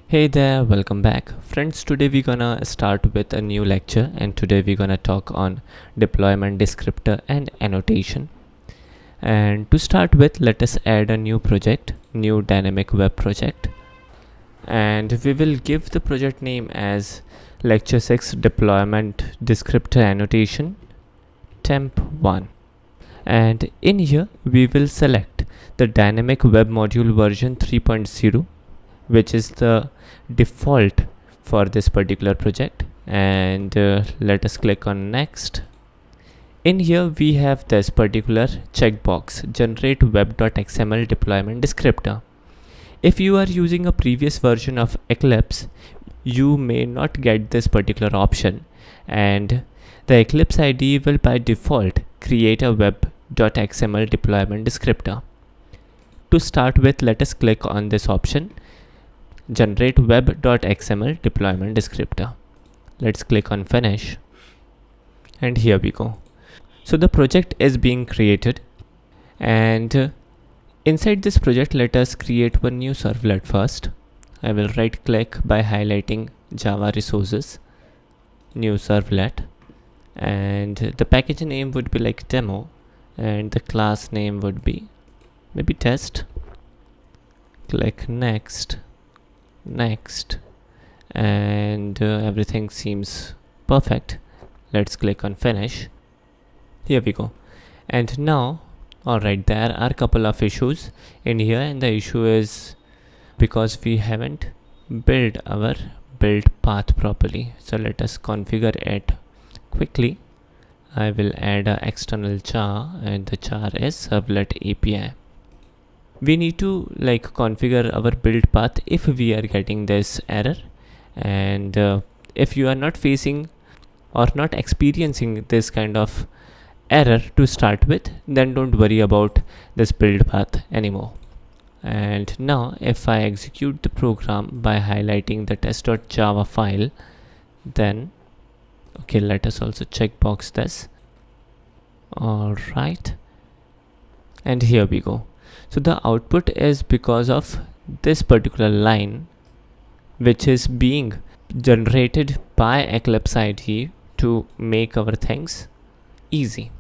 Hey there, welcome back. Friends, today we're gonna start with a new lecture and today we're gonna talk on deployment descriptor and annotation. And to start with, let us add a new project, new dynamic web project. And we will give the project name as lecture 6 deployment descriptor annotation temp 1. And in here we will select the dynamic web module version 3.0, which is the default for this particular project, and let us click on next. In here we have this particular checkbox, generate web.xml deployment descriptor. If you are using a previous version of Eclipse, you may not get this particular option, and the Eclipse IDE will by default create a web.xml deployment descriptor. To start with, let us click on this option, generate web.xml deployment descriptor. Let's click on finish, and here we go. So the project is being created, and inside this project let us create one new servlet first. I will right click by highlighting Java resources, new servlet, and the package name would be like demo and the class name would be maybe test. Click next, and everything seems perfect. Let's click on finish. Here we go. And now, alright, there are a couple of issues in here, and the issue is because we haven't built our build path properly. So let us configure it quickly. I will add an external char, and the char is servlet API. We need to configure our build path if we are getting this error, and if you are not facing or not experiencing this kind of error to start with, then don't worry about this build path anymore. And now if I execute the program by highlighting the test.java file, then okay, let us also checkbox this. Alright, and here we go. So the output is because of this particular line, which is being generated by Eclipse IDE to make our things easy.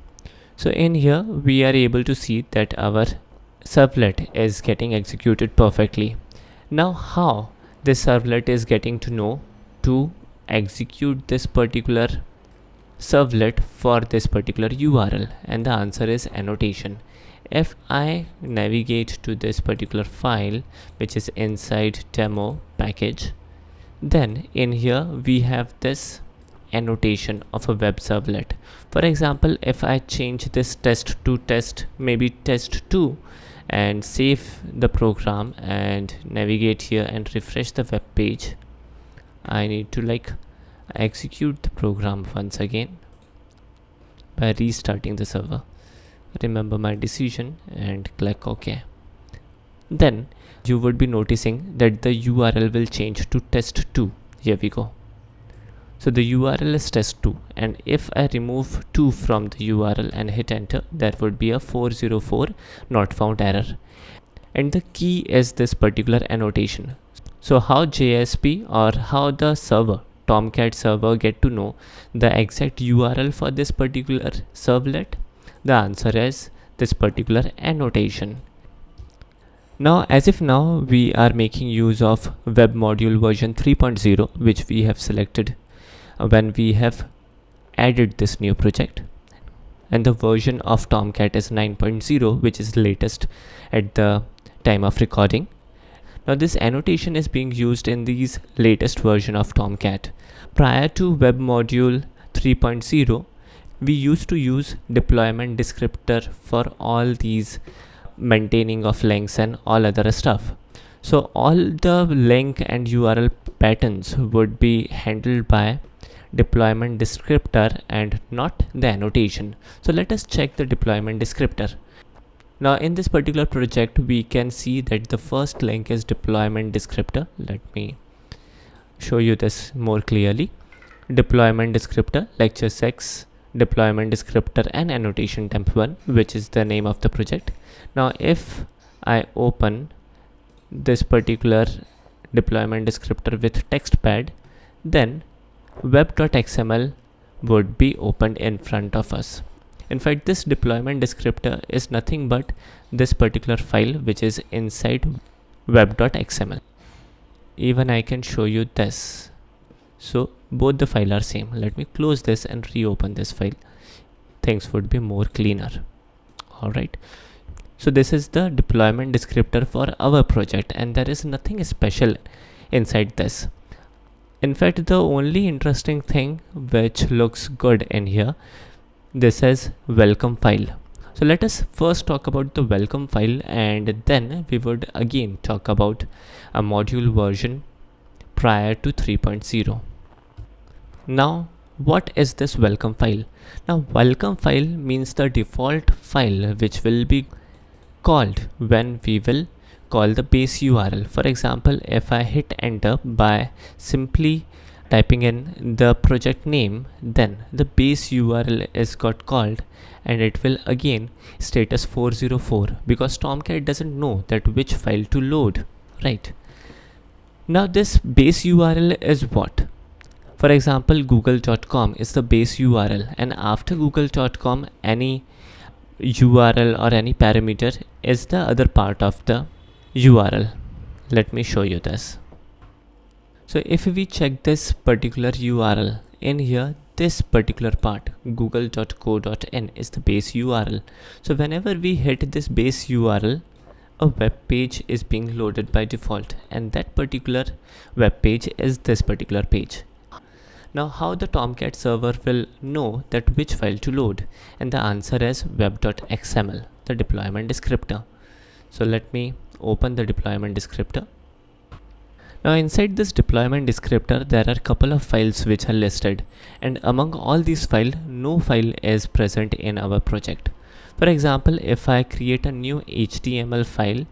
So in here we are able to see that our servlet is getting executed perfectly. Now how this servlet is getting to know to execute this particular servlet for this particular URL, and the answer is annotation. If I navigate to this particular file, which is inside demo package, then in here we have this annotation of a web servlet. For example, if I change this test to test, maybe test2, and save the program and navigate here and refresh the web page, I need to execute the program once again by restarting the server. Remember my decision and click OK. Then you would be noticing that the URL will change to test2. Here we go. So the URL is test2, and if I remove 2 from the URL and hit enter, there would be a 404 not found error. And the key is this particular annotation. So how JSP or how the server, Tomcat server, get to know the exact URL for this particular servlet? The answer is this particular annotation. Now, as if now we are making use of web module version 3.0, which we have selected when we have added this new project, and the version of Tomcat is 9.0, which is latest at the time of recording. Now this annotation is being used in these latest version of Tomcat. Prior to web module 3.0, we used to use deployment descriptor for all these maintaining of links and all other stuff. So all the link and URL patterns would be handled by deployment descriptor and not the annotation. So let us check the deployment descriptor. Now in this particular project we can see that the first link is deployment descriptor. Let me show you this more clearly. Deployment descriptor lecture 6 deployment descriptor and annotation temp 1, which is the name of the project. Now if I open this particular deployment descriptor with text pad, then web.xml would be opened in front of us. In fact, this deployment descriptor is nothing but this particular file which is inside web.xml. Even I can show you this. So both the file are same. Let me close this and reopen this file. Things would be more cleaner. Alright. So this is the deployment descriptor for our project, and there is nothing special inside this. In fact, the only interesting thing which looks good in here, this is welcome file. So let us first talk about the welcome file, and then we would again talk about a module version prior to 3.0. Now, what is this welcome file? Now, welcome file means the default file which will be called when we will call the base URL. For example, if I hit enter by simply typing in the project name, then the base URL is got called and it will again status 404 because Tomcat doesn't know that which file to load, right? Now this base URL is what? For example, google.com is the base URL, and after google.com any URL or any parameter is the other part of the URL. Let me show you this. So if we check this particular URL in here, this particular part google.co.in is the base URL. So whenever we hit this base URL, a web page is being loaded by default, and that particular web page is this particular page. Now how the Tomcat server will know that which file to load, and the answer is web.xml, the deployment descriptor. So let me open the deployment descriptor. Now inside this deployment descriptor there are a couple of files which are listed, and among all these files no file is present in our project. For example, if I create a new HTML file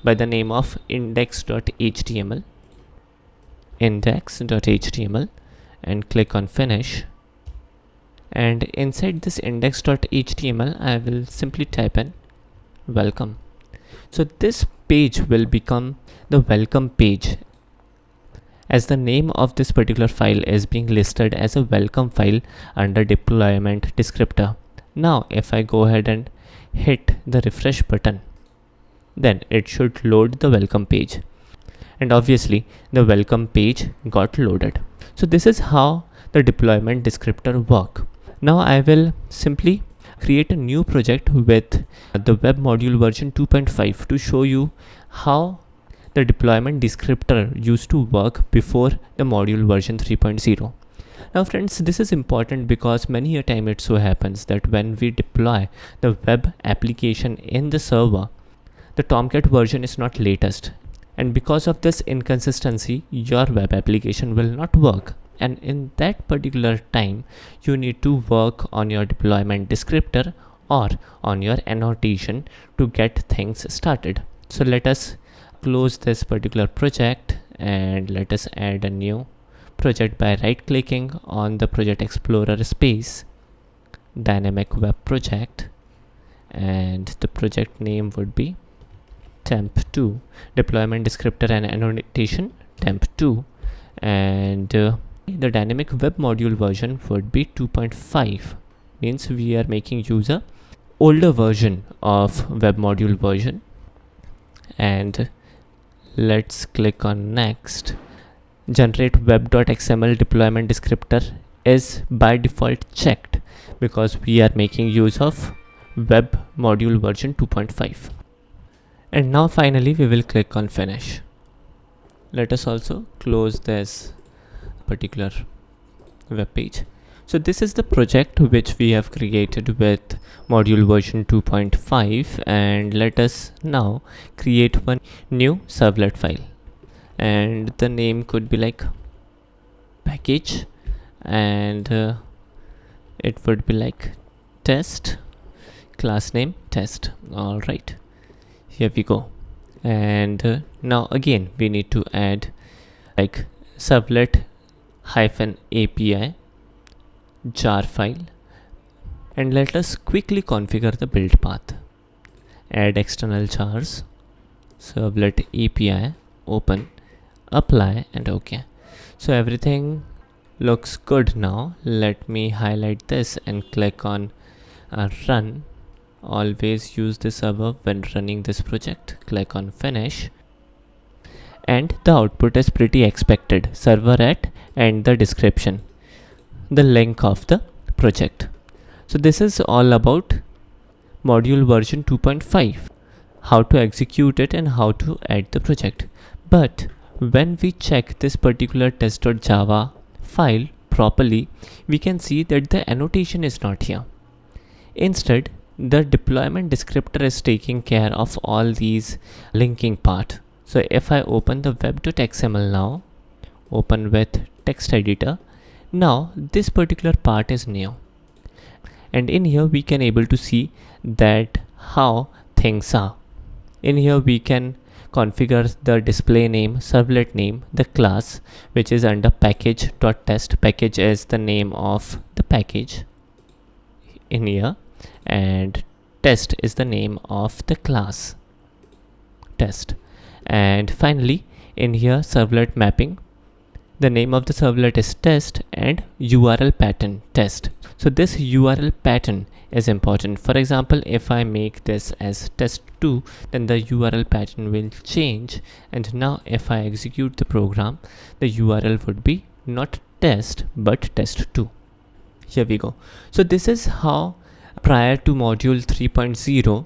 by the name of index.html and click on finish, and inside this index.html I will simply type in welcome. So this page will become the welcome page, as the name of this particular file is being listed as a welcome file under deployment descriptor. Now if I go ahead and hit the refresh button, then it should load the welcome page, and obviously the welcome page got loaded. So this is how the deployment descriptor work. Now I will simply create a new project with the web module version 2.5 to show you how the deployment descriptor used to work before the module version 3.0. Now friends, this is important because many a time it so happens that when we deploy the web application in the server, the Tomcat version is not latest, and because of this inconsistency your web application will not work, and in that particular time you need to work on your deployment descriptor or on your annotation to get things started. So let us close this particular project and let us add a new project by right clicking on the project explorer space, dynamic web project, and the project name would be temp2, deployment descriptor and annotation temp2, and the dynamic web module version would be 2.5, means we are making use of older version of web module version. And let's click on next. Generate web.xml deployment descriptor is by default checked because we are making use of web module version 2.5. And now finally we will click on finish. Let us also close this particular web page. So this is the project which we have created with module version 2.5, and let us now create one new servlet file, and the name could be like package, and it would be like test, class name test. All right, here we go. And now again we need to add like servlet -API jar file, and let us quickly configure the build path. Add external jars, servlet API, open. apply and OK. So everything looks good now. Let me highlight this and click on run. Always use the server when running this project. Click on finish, and the output is pretty expected. Servlet and the description, the link of the project. So this is all about module version 2.5, how to execute it and how to add the project. But when we check this particular test.java file properly, we can see that the annotation is not here. Instead, the deployment descriptor is taking care of all these linking part. So if I open the web.xml now, open with text editor, now this particular part is new. And in here we can able to see that how things are. In here we can configure the display name, servlet name, the class, which is under package.test. Package is the name of the package in here, and test is the name of the class test. And finally in here servlet mapping, the name of the servlet is test, and URL pattern test. So this URL pattern is important. For example, if I make this as test2, then the URL pattern will change, and now if I execute the program, the URL would be not test but test2. Here we go. So this is how prior to module 3.0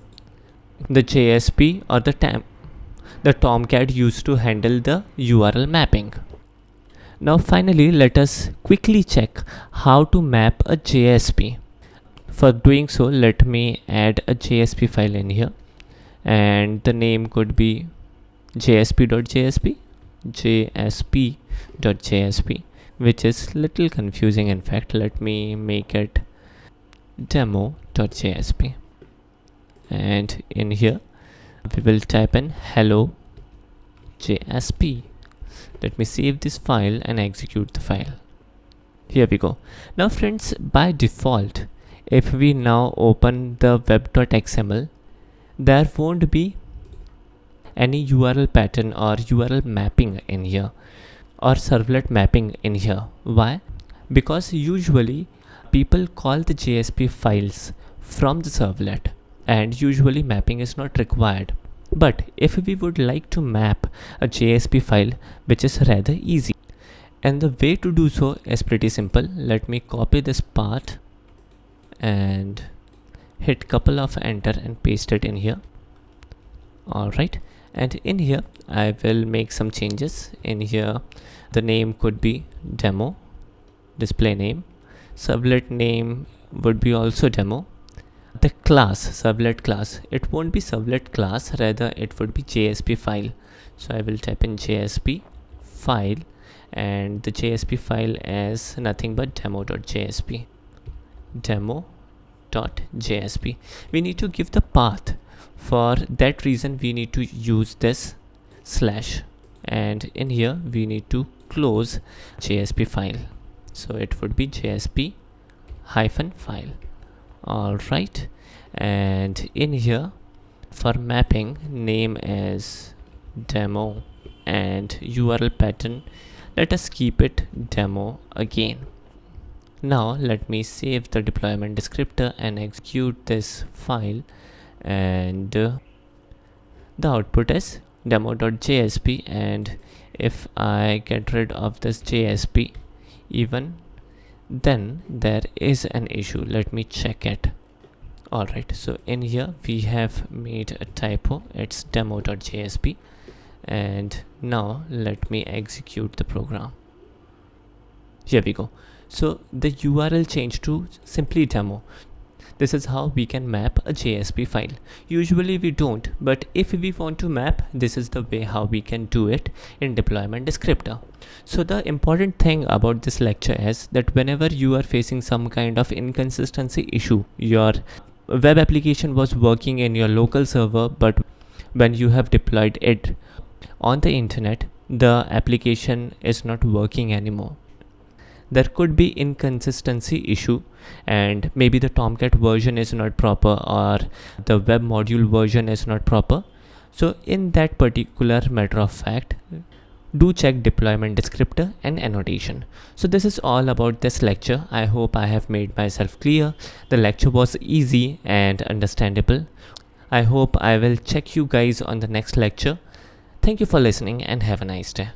the JSP or the Tomcat used to handle the URL mapping. Now finally, let us quickly check how to map a JSP. For doing so, let me add a JSP file in here, and the name could be jsp.jsp, jsp.jsp, which is little confusing. In fact, let me make it demo.jsp, and in here we will type in hello JSP. Let me save this file and execute the file. Here we go. Now friends, by default, if we now open the web.xml, there won't be any URL pattern or URL mapping in here or servlet mapping in here. Why? Because usually people call the JSP files from the servlet, and usually mapping is not required. But if we would like to map a JSP file, which is rather easy, and the way to do so is pretty simple. Let me copy this part and hit couple of enter and paste it in here. Alright, and in here I will make some changes. In here the name could be demo, display name, servlet name would be also demo. The class, servlet class, it won't be servlet class, rather it would be JSP file. So I will type in JSP file, and the JSP file is nothing but demo.jsp. Demo.jsp. We need to give the path. For that reason we need to use this slash, and in here we need to close JSP file. So it would be JSP hyphen file. Alright, and in here for mapping, name is demo, and URL pattern, let us keep it demo again. Now let me save the deployment descriptor and execute this file, and the output is demo.jsp. and if I get rid of this JSP, even then there is an issue. Let me check it. Alright, so in here we have made a typo, it's demo.jsp, and now let me execute the program. Here we go. So the URL changed to simply demo. This is how we can map a JSP file. Usually we don't, but if we want to map, this is the way how we can do it in deployment descriptor. So the important thing about this lecture is that whenever you are facing some kind of inconsistency issue, your web application was working in your local server, but when you have deployed it on the internet, the application is not working anymore. There could be inconsistency issue, and maybe the Tomcat version is not proper or the web module version is not proper. So in that particular matter of fact, do check deployment descriptor and annotation. So this is all about this lecture. I hope I have made myself clear. The lecture was easy and understandable. I hope I will check you guys on the next lecture. Thank you for listening and have a nice day.